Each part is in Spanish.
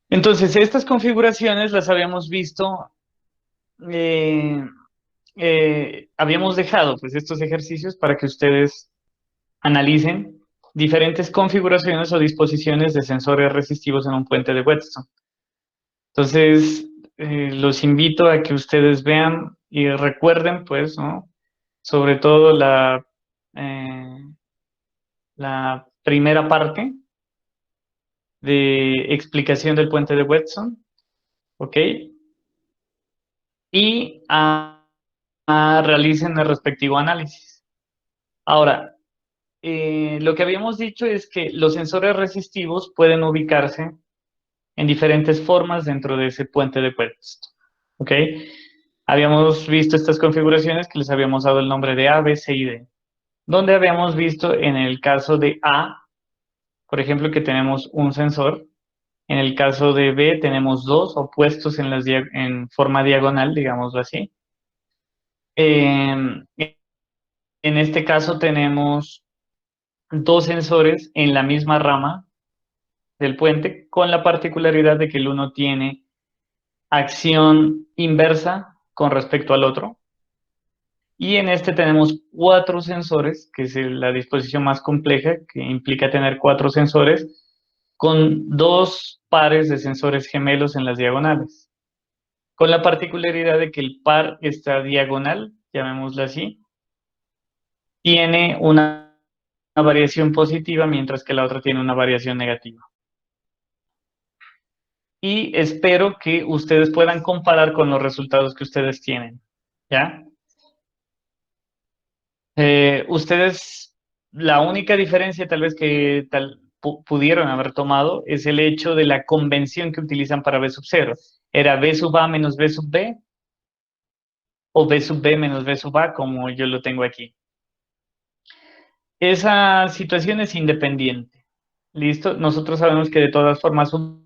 Entonces, estas configuraciones las habíamos visto, eh, habíamos dejado pues estos ejercicios para que ustedes analicen diferentes configuraciones o disposiciones de sensores resistivos en un puente de Whetstone. Entonces, los invito a que ustedes vean y recuerden, pues, ¿no? Sobre todo la primera parte de explicación del puente de Whetstone, ¿ok? Y realicen el respectivo análisis. Ahora, lo que habíamos dicho es que los sensores resistivos pueden ubicarse en diferentes formas dentro de ese puente de Whetstone, ¿ok? Habíamos visto estas configuraciones que les habíamos dado el nombre de A, B, C y D, donde habíamos visto en el caso de A, por ejemplo, que tenemos un sensor. En el caso de B tenemos dos opuestos en forma diagonal, digámoslo así. En este caso tenemos dos sensores en la misma rama del puente, con la particularidad de que el uno tiene acción inversa con respecto al otro. Y en este tenemos cuatro sensores, que es la disposición más compleja, que implica tener cuatro sensores con dos pares de sensores gemelos en las diagonales, con la particularidad de que el par esta diagonal, llamémosla así, tiene una variación positiva, mientras que la otra tiene una variación negativa. Y espero que ustedes puedan comparar con los resultados que ustedes tienen, ¿ya? Ustedes, la única diferencia tal vez que pudieron haber tomado es el hecho de la convención que utilizan para B sub 0. Era B sub A menos B sub B o B sub B menos B sub A, como yo lo tengo aquí. Esa situación es independiente. ¿Listo? Nosotros sabemos que de todas formas un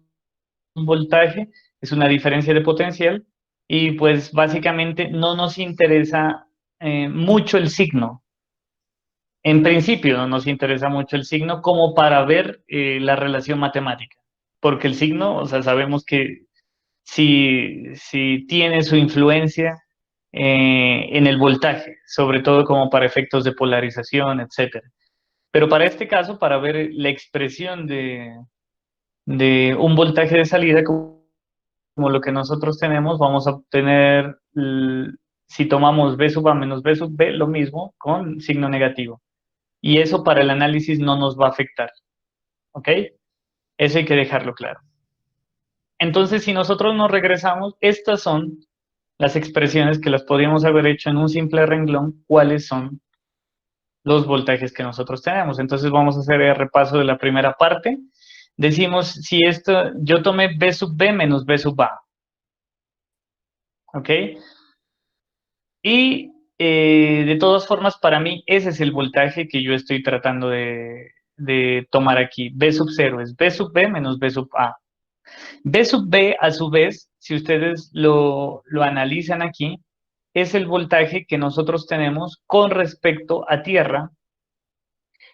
voltaje es una diferencia de potencial y pues básicamente no nos interesa mucho el signo. En principio no nos interesa mucho el signo como para ver la relación matemática, porque el signo, o sea, sabemos que si tiene su influencia en el voltaje, sobre todo como para efectos de polarización, etcétera. Pero para este caso, para ver la expresión de un voltaje de salida como lo que nosotros tenemos, vamos a obtener, si tomamos B sub A menos B sub B, lo mismo con signo negativo. Y eso para el análisis no nos va a afectar, ¿ok? Eso hay que dejarlo claro. Entonces, si nosotros nos regresamos, estas son las expresiones que las podríamos haber hecho en un simple renglón, cuáles son los voltajes que nosotros tenemos. Entonces, vamos a hacer el repaso de la primera parte. Decimos, si esto, yo tomé B sub B menos B sub A, ¿ok? Y de todas formas, para mí, ese es el voltaje que yo estoy tratando de tomar aquí. B sub 0 es B sub B menos B sub A. B sub B, a su vez, si ustedes lo analizan aquí, es el voltaje que nosotros tenemos con respecto a tierra,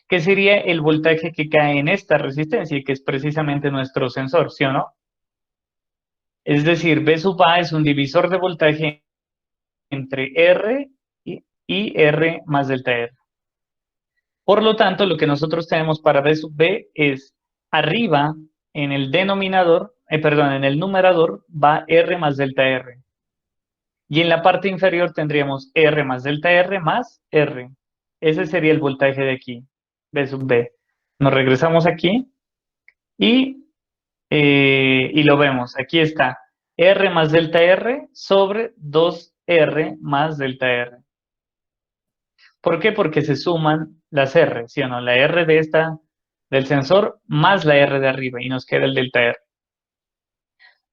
que sería el voltaje que cae en esta resistencia, que es precisamente nuestro sensor, ¿sí o no? Es decir, B sub A es un divisor de voltaje entre R y R más delta R. Por lo tanto, lo que nosotros tenemos para B sub B es arriba en el denominador, perdón, en el numerador va R más delta R. Y en la parte inferior tendríamos R más delta R más R. Ese sería el voltaje de aquí, B sub B. Nos regresamos aquí y lo vemos. Aquí está R más delta R sobre 2R más delta R. ¿Por qué? Porque se suman las R, ¿sí o no? La R de del sensor más la R de arriba y nos queda el delta R.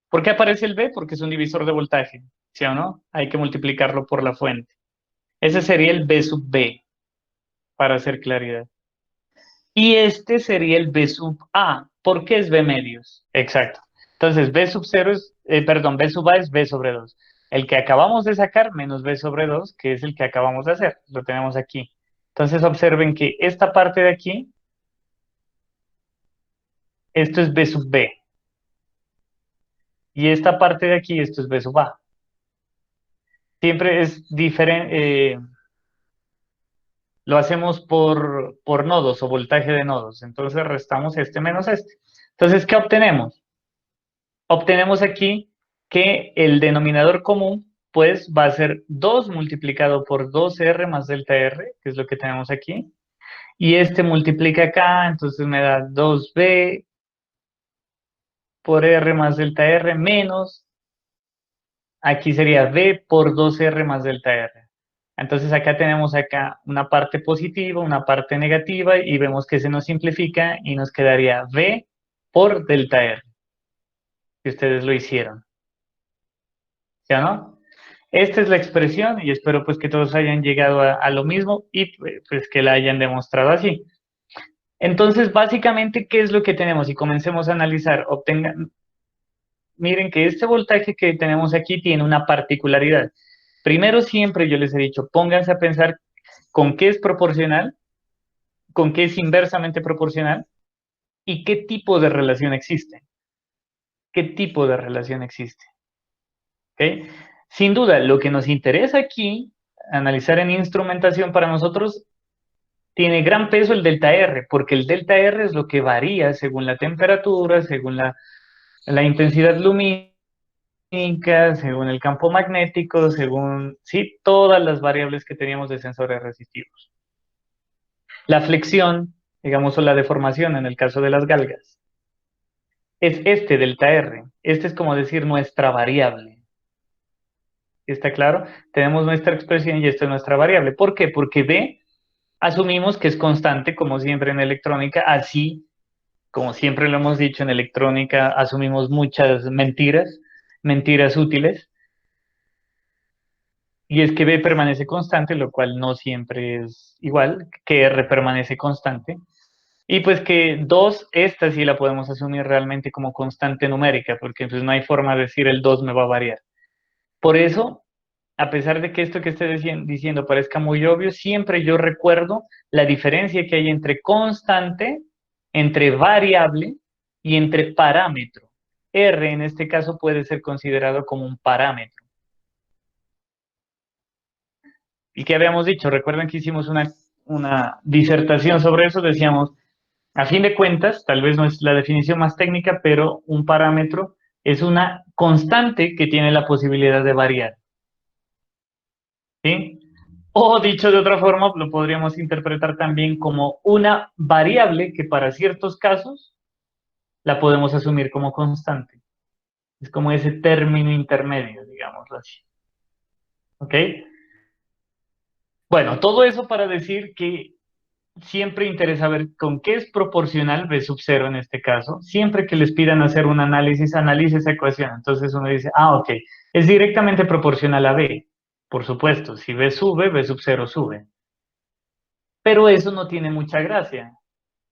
¿Por qué aparece el B? Porque es un divisor de voltaje, ¿sí o no? Hay que multiplicarlo por la fuente. Ese sería el B sub B, para hacer claridad. Y este sería el B sub A. ¿Por qué es B medios? Exacto. Entonces, B sub 0 es, perdón, B sub A es B sobre 2. El que acabamos de sacar menos B sobre 2, que es el que acabamos de hacer. Lo tenemos aquí. Entonces, observen que esta parte de aquí, esto es B sub B. Y esta parte de aquí, esto es B sub A. Siempre es diferente, lo hacemos por nodos o voltaje de nodos. Entonces restamos este menos este. Entonces, ¿qué obtenemos? Obtenemos aquí que el denominador común, pues, va a ser 2 multiplicado por 2R más delta R, que es lo que tenemos aquí. Y este multiplica acá, entonces me da 2B por R más delta R menos, aquí sería B por 2R más delta R. Entonces acá tenemos acá una parte positiva, una parte negativa y vemos que se nos simplifica y nos quedaría V por delta R, que ustedes lo hicieron, ¿ya no? Esta es la expresión y espero pues que todos hayan llegado a lo mismo y pues que la hayan demostrado así. Entonces, básicamente, ¿qué es lo que tenemos? Y comencemos a analizar. Miren que este voltaje que tenemos aquí tiene una particularidad. Primero, siempre yo les he dicho, pónganse a pensar con qué es proporcional, con qué es inversamente proporcional y qué tipo de relación existe. ¿Qué tipo de relación existe? ¿Okay? Sin duda, lo que nos interesa aquí, analizar en instrumentación para nosotros, tiene gran peso el delta R, porque el delta R es lo que varía según la temperatura, según la intensidad lumínica, según el campo magnético, según, sí, todas las variables que teníamos de sensores resistivos. La flexión, digamos, o la deformación en el caso de las galgas, es este delta R. Este es como decir nuestra variable. ¿Está claro? Tenemos nuestra expresión y esta es nuestra variable. ¿Por qué? Porque B asumimos que es constante, como siempre en electrónica, así como siempre lo hemos dicho en electrónica, asumimos muchas mentiras, mentiras útiles, y es que B permanece constante, lo cual no siempre es igual, que R permanece constante, y pues que 2, esta sí la podemos asumir realmente como constante numérica, porque entonces no hay forma de decir el 2 me va a variar. Por eso, a pesar de que esto que estoy diciendo parezca muy obvio, siempre yo recuerdo la diferencia que hay entre constante, entre variable y entre parámetro. R en este caso puede ser considerado como un parámetro. ¿Y qué habíamos dicho? Recuerden que hicimos una disertación sobre eso, decíamos, a fin de cuentas, tal vez no es la definición más técnica, pero un parámetro es una constante que tiene la posibilidad de variar. ¿Sí? O dicho de otra forma, lo podríamos interpretar también como una variable que para ciertos casos la podemos asumir como constante. Es como ese término intermedio, digámoslo así. ¿Ok? Bueno, todo eso para decir que siempre interesa ver con qué es proporcional B sub 0 en este caso. Siempre que les pidan hacer un análisis, analice esa ecuación. Entonces uno dice, ok, es directamente proporcional a B. Por supuesto, si B sube, B sub 0 sube. Pero eso no tiene mucha gracia,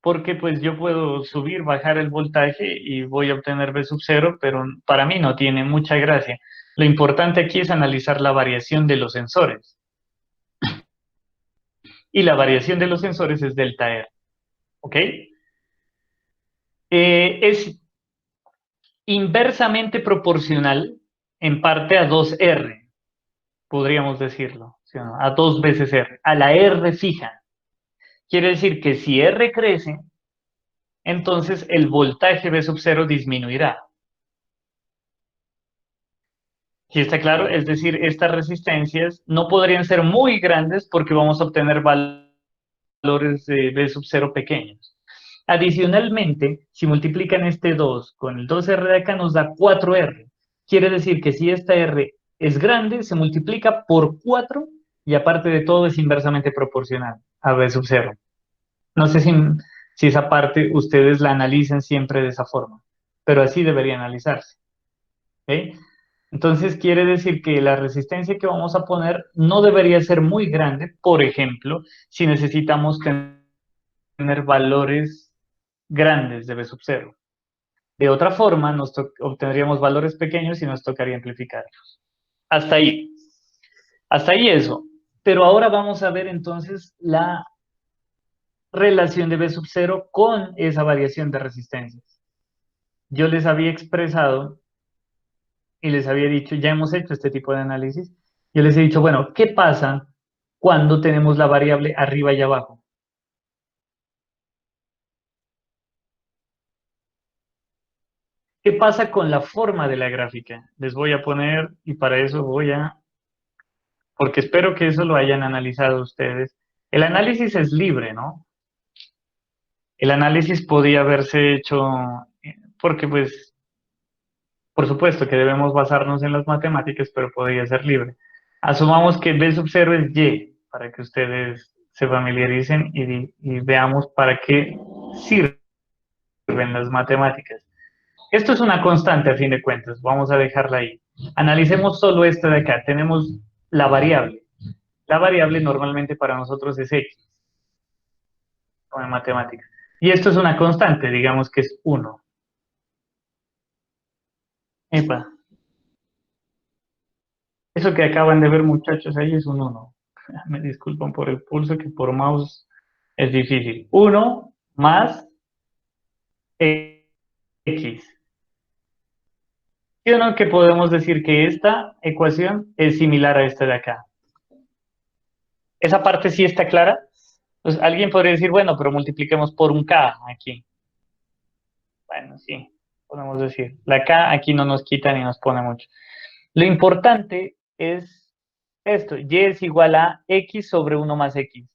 porque pues yo puedo subir, bajar el voltaje y voy a obtener B sub 0, pero para mí no tiene mucha gracia. Lo importante aquí es analizar la variación de los sensores. Y la variación de los sensores es delta R. ¿Ok? Es inversamente proporcional en parte a 2R, podríamos decirlo, ¿sí o no? A 2 veces R, a la R fija. Quiere decir que si R crece, entonces el voltaje B sub 0 disminuirá. ¿Sí está claro? Es decir, estas resistencias no podrían ser muy grandes porque vamos a obtener valores de B sub 0 pequeños. Adicionalmente, si multiplican este 2 con el 2R de acá, nos da 4R. Quiere decir que si esta R es grande, se multiplica por 4 y aparte de todo es inversamente proporcional a B sub 0. No sé si esa parte ustedes la analicen siempre de esa forma, pero así debería analizarse. ¿Ok? Entonces quiere decir que la resistencia que vamos a poner no debería ser muy grande, por ejemplo, si necesitamos tener valores grandes de B sub 0. De otra forma, obtendríamos valores pequeños y nos tocaría amplificarlos. Hasta ahí. Hasta ahí eso. Pero ahora vamos a ver entonces la relación de B sub 0 con esa variación de resistencias. Yo les había expresado y les había dicho, ya hemos hecho este tipo de análisis, yo les he dicho, bueno, ¿qué pasa cuando tenemos la variable arriba y abajo? ¿Qué pasa con la forma de la gráfica? Les voy a poner, y para eso porque espero que eso lo hayan analizado ustedes. El análisis es libre, ¿no? El análisis podía haberse hecho, porque pues, por supuesto que debemos basarnos en las matemáticas, pero podría ser libre. Asumamos que B sub 0 es Y, para que ustedes se familiaricen y veamos para qué sirven las matemáticas. Esto es una constante a fin de cuentas, vamos a dejarla ahí. Analicemos solo esta de acá, tenemos la variable. La variable normalmente para nosotros es X, como en matemáticas. Y esto es una constante, digamos que es 1. Epa, eso que acaban de ver muchachos ahí es un 1. Me disculpan por el pulso, que por mouse es difícil. 1 más X. ¿Sí o no que podemos decir que esta ecuación es similar a esta de acá? Esa parte sí está clara. Pues alguien podría decir, bueno, pero multipliquemos por un K aquí. Bueno, sí, podemos decir. La K aquí no nos quita ni nos pone mucho. Lo importante es esto, Y es igual a X sobre 1 más X.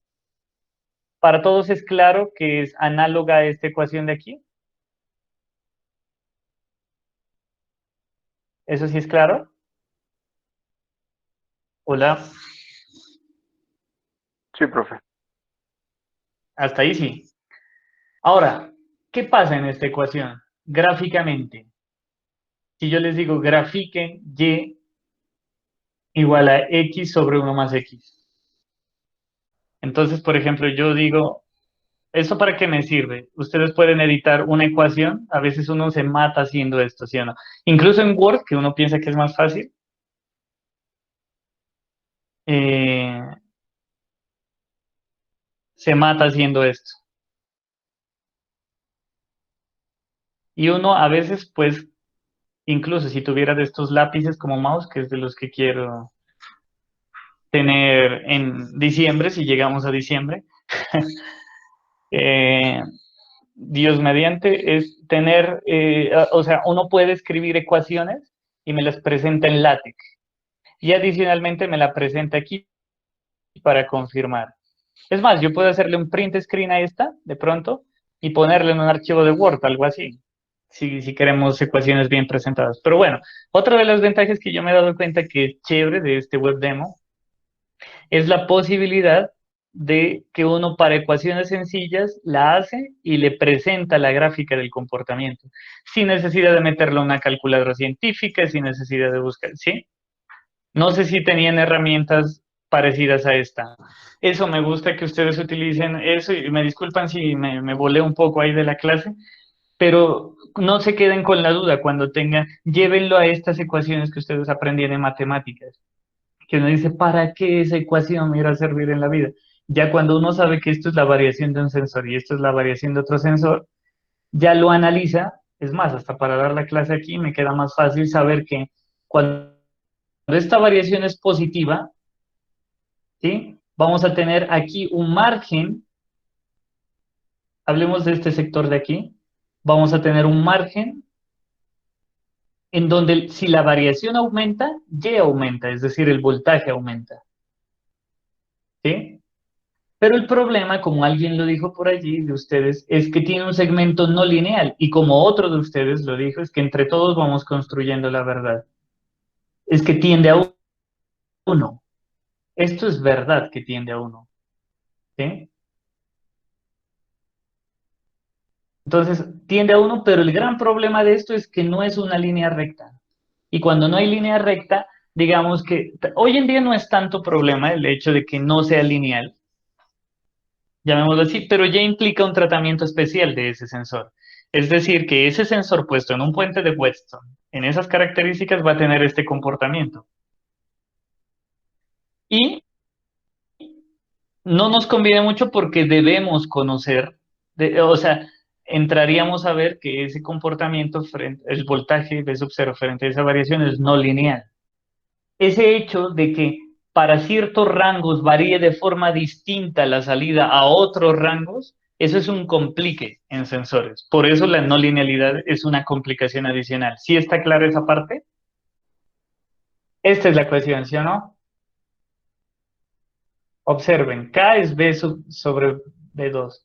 Para todos es claro que es análoga a esta ecuación de aquí. ¿Eso sí es claro? Hola, Sí, profe. hasta ahí sí. Ahora, ¿qué pasa en esta ecuación? Gráficamente, si yo les digo grafiquen Y igual a X sobre 1 más X. Entonces, por ejemplo, yo digo, ¿esto para qué me sirve? Ustedes pueden editar una ecuación, a veces uno se mata haciendo esto, ¿sí o no? Incluso en Word, que uno piensa que es más fácil, eh, se mata haciendo esto. Y uno a veces, pues, incluso si tuviera de estos lápices como mouse, que es de los que quiero tener en diciembre, si llegamos a diciembre, eh, Dios mediante, es tener, o sea, uno puede escribir ecuaciones y me las presenta en LaTeX. Y adicionalmente me la presenta aquí para confirmar. Es más, yo puedo hacerle un print screen a esta, de pronto, y ponerle en un archivo de Word, algo así, si queremos ecuaciones bien presentadas. Pero bueno, otra de las ventajas que yo me he dado cuenta que es chévere de este web demo es la posibilidad de que uno para ecuaciones sencillas la hace y le presenta la gráfica del comportamiento, sin necesidad de meterle una calculadora científica, sin necesidad de buscar, ¿sí? No sé si tenían herramientas parecidas a esta. Eso me gusta que ustedes utilicen eso y me disculpan si me volé un poco ahí de la clase, pero no se queden con la duda cuando tengan, llévenlo a estas ecuaciones que ustedes aprendieron en matemáticas, que uno dice, ¿para qué esa ecuación me irá a servir en la vida? Ya cuando uno sabe que esto es la variación de un sensor y esto es la variación de otro sensor, ya lo analiza, es más, hasta para dar la clase aquí me queda más fácil saber que cuando esta variación es positiva, ¿sí? Vamos a tener aquí un margen, hablemos de este sector de aquí, vamos a tener un margen en donde si la variación aumenta, Y aumenta, es decir, el voltaje aumenta, ¿sí? Pero el problema, como alguien lo dijo por allí de ustedes, es que tiene un segmento no lineal y como otro de ustedes lo dijo, es que entre todos vamos construyendo la verdad. Es que tiende a uno. Esto es verdad que tiende a uno, ¿sí? Entonces, tiende a uno, pero el gran problema de esto es que no es una línea recta. Y cuando no hay línea recta, digamos que hoy en día no es tanto problema el hecho de que no sea lineal, llamémoslo así, pero ya implica un tratamiento especial de ese sensor. Es decir, que ese sensor puesto en un puente de Weston, en esas características, va a tener este comportamiento. Y no nos conviene mucho porque debemos conocer, o sea, entraríamos a ver que ese comportamiento, el voltaje V sub 0 frente a esa variación es no lineal. Ese hecho de que para ciertos rangos varíe de forma distinta la salida a otros rangos, eso es un complique en sensores. Por eso la no linealidad es una complicación adicional. ¿Sí está clara esa parte? Esta es la cuestión, ¿sí o no? Observen, K es B sobre B2.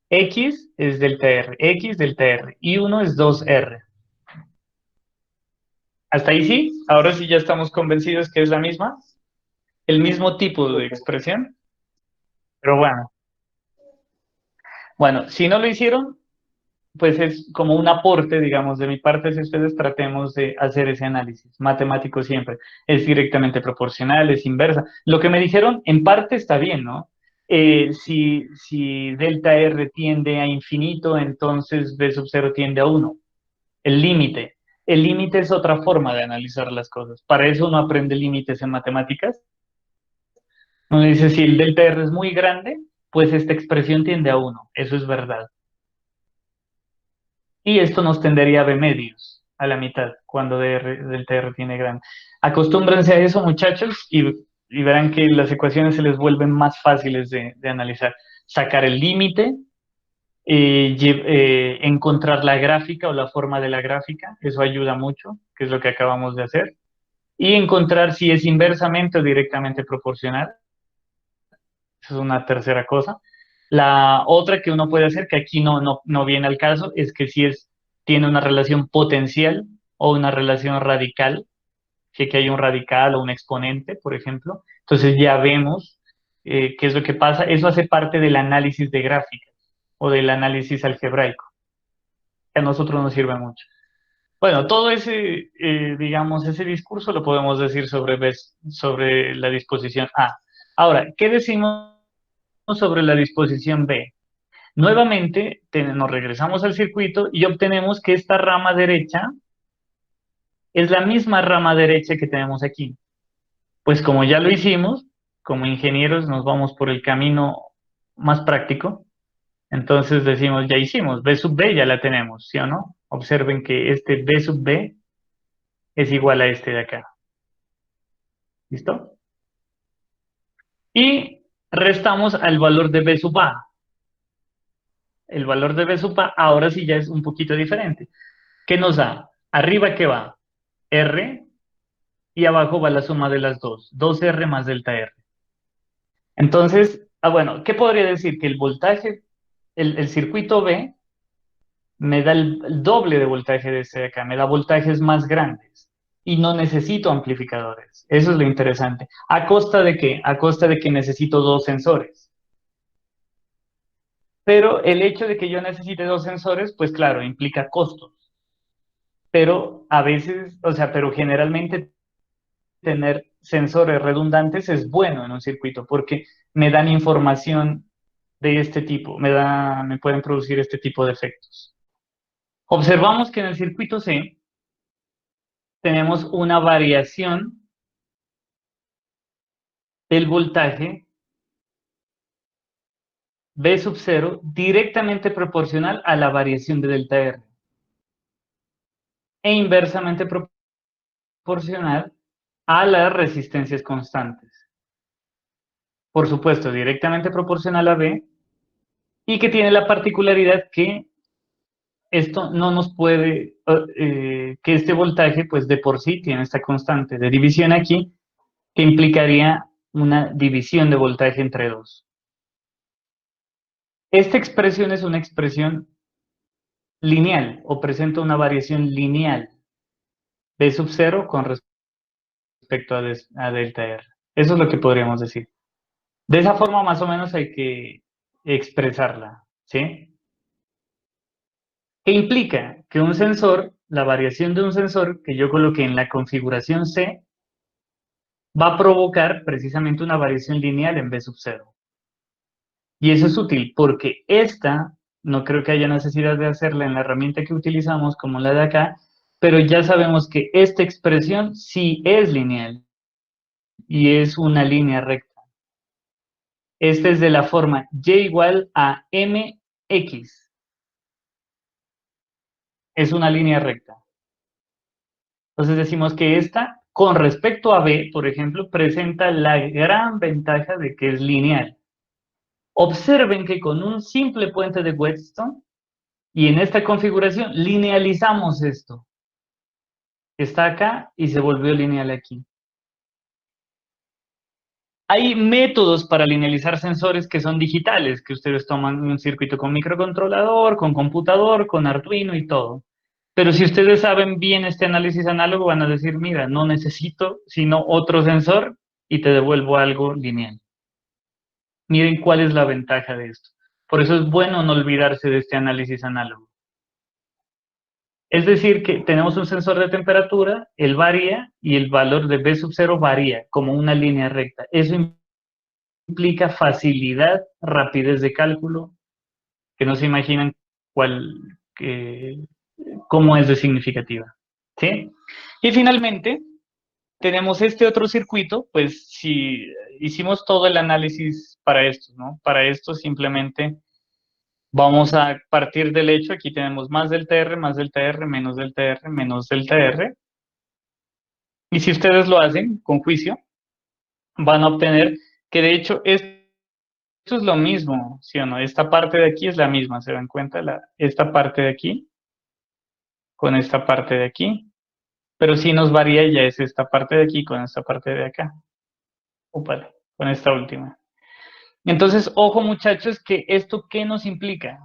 X es delta R, X delta R, y 1 es 2R. ¿Hasta ahí sí? Ahora sí ya estamos convencidos que es la misma, el mismo tipo de expresión, pero bueno, si no lo hicieron, pues es como un aporte, digamos, de mi parte, si ustedes tratemos de hacer ese análisis, matemático siempre, es directamente proporcional, es inversa. Lo que me dijeron, en parte está bien, ¿no? Si delta R tiende a infinito, entonces B sub 0 tiende a uno. El límite. El límite es otra forma de analizar las cosas. Para eso uno aprende límites en matemáticas. Uno dice, si el delta R es muy grande, pues esta expresión tiende a uno. Eso es verdad. Y esto nos tendería a B medios, a la mitad, cuando delta R tiene grande. Acostúmbrense a eso, muchachos, y verán que las ecuaciones se les vuelven más fáciles de analizar. Sacar el límite, encontrar la gráfica o la forma de la gráfica, eso ayuda mucho, que es lo que acabamos de hacer, y encontrar si es inversamente o directamente proporcional, eso es una tercera cosa. La otra que uno puede hacer, que aquí no viene al caso, es que si tiene una relación potencial o una relación radical, que aquí hay un radical o un exponente, por ejemplo, entonces ya vemos qué es lo que pasa. Eso hace parte del análisis de gráficas o del análisis algebraico, que a nosotros nos sirve mucho. Bueno, todo ese, digamos, ese discurso lo podemos decir sobre la disposición A. Ahora, ¿qué decimos sobre la disposición B? Nuevamente, nos regresamos al circuito y obtenemos que esta rama derecha es la misma rama derecha que tenemos aquí. Pues como ya lo hicimos, como ingenieros nos vamos por el camino más práctico. Entonces decimos, ya hicimos, B sub B ya la tenemos, ¿sí o no? Observen que este B sub B es igual a este de acá. ¿Listo? Y restamos al valor de B sub A. El valor de B sub A ahora sí ya es un poquito diferente. ¿Qué nos da? Arriba, ¿qué va? R, y abajo va la suma de las dos. 2R más delta R. Entonces, bueno, ¿qué podría decir? Que el voltaje, el circuito B me da el doble de voltaje de este de acá, me da voltajes más grandes y no necesito amplificadores. Eso es lo interesante. ¿A costa de qué? A costa de que necesito dos sensores. Pero el hecho de que yo necesite dos sensores, pues claro, implica costos. Pero a veces, o sea, pero generalmente tener sensores redundantes es bueno en un circuito porque me dan información de este tipo, me pueden producir este tipo de efectos. Observamos que en el circuito C tenemos una variación del voltaje V sub 0 directamente proporcional a la variación de delta R e inversamente proporcional a las resistencias constantes. Por supuesto, directamente proporcional a V y que tiene la particularidad que esto no nos puede, que este voltaje pues de por sí tiene esta constante de división aquí que implicaría una división de voltaje entre dos. Esta expresión es una expresión lineal o presenta una variación lineal de sub 0 con respecto a delta R. Eso es lo que podríamos decir. De esa forma más o menos hay que expresarla, ¿sí? ¿Qué implica? Que un sensor, la variación de un sensor que yo coloqué en la configuración C, va a provocar precisamente una variación lineal en B sub 0. Y eso es útil porque esta, no creo que haya necesidad de hacerla en la herramienta que utilizamos como la de acá, pero ya sabemos que esta expresión sí es lineal y es una línea recta. Esta es de la forma y igual a mx. es una línea recta. Entonces decimos que esta, con respecto a B, por ejemplo, presenta la gran ventaja de que es lineal. Observen que con un simple puente de Wheatstone y en esta configuración linealizamos esto. Está acá y se volvió lineal aquí. Hay métodos para linealizar sensores que son digitales, que ustedes toman un circuito con microcontrolador, con computador, con Arduino y todo. Pero si ustedes saben bien este análisis análogo, van a decir, mira, no necesito sino otro sensor y te devuelvo algo lineal. Miren cuál es la ventaja de esto. Por eso es bueno no olvidarse de este análisis análogo. Es decir, que tenemos un sensor de temperatura, él varía y el valor de B sub 0 varía como una línea recta. Eso implica facilidad, rapidez de cálculo, que no se imaginan cuál, que, cómo es de significativa. ¿Sí? Y finalmente, tenemos este otro circuito, pues si hicimos todo el análisis para esto, ¿no? Para esto simplemente vamos a partir del hecho, aquí tenemos más del TR, más del TR, menos del TR, menos del TR. Y si ustedes lo hacen con juicio, van a obtener que de hecho esto es lo mismo, ¿sí o no? Esta parte de aquí es la misma, ¿se dan cuenta? Esta parte de aquí con esta parte de aquí, pero si nos varía ya es esta parte de aquí con esta parte de acá. Úpale, con esta última. Entonces, ojo muchachos, que esto ¿qué nos implica?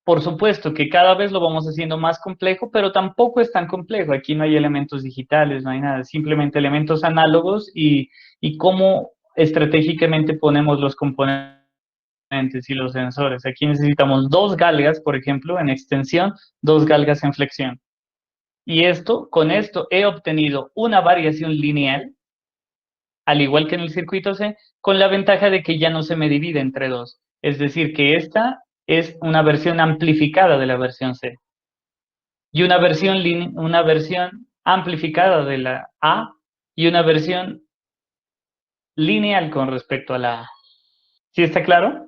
Por supuesto que cada vez lo vamos haciendo más complejo, pero tampoco es tan complejo. Aquí no hay elementos digitales, no hay nada, simplemente elementos análogos y cómo estratégicamente ponemos los componentes y los sensores. Aquí necesitamos 2 galgas, por ejemplo, en extensión, 2 galgas en flexión. Y con esto he obtenido una variación lineal, al igual que en el circuito C, con la ventaja de que ya no se me divide entre dos. Es decir, que esta es una versión amplificada de la versión C. Y una versión amplificada de la A y una versión lineal con respecto a la A. ¿Sí está claro?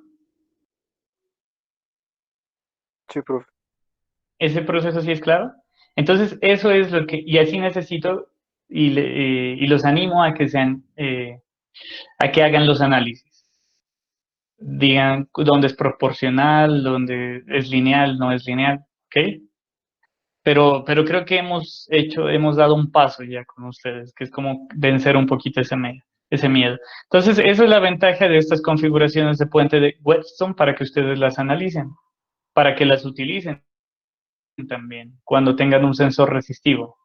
Sí, profe. ¿Ese proceso sí es claro? Entonces, eso es lo que, y así necesito, y los animo a que a que hagan los análisis. Digan dónde es proporcional, dónde es lineal, no es lineal, ¿ok? Pero creo que hemos dado un paso ya con ustedes, que es como vencer un poquito ese miedo. Entonces, esa es la ventaja de estas configuraciones de puente de Whetstone para que ustedes las analicen, para que las utilicen también cuando tengan un sensor resistivo.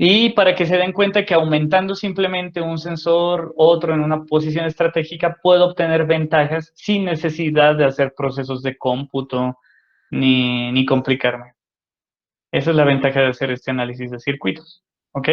Y para que se den cuenta que aumentando simplemente un sensor, otro en una posición estratégica, puedo obtener ventajas sin necesidad de hacer procesos de cómputo ni complicarme. Esa es la ventaja de hacer este análisis de circuitos. ¿Ok?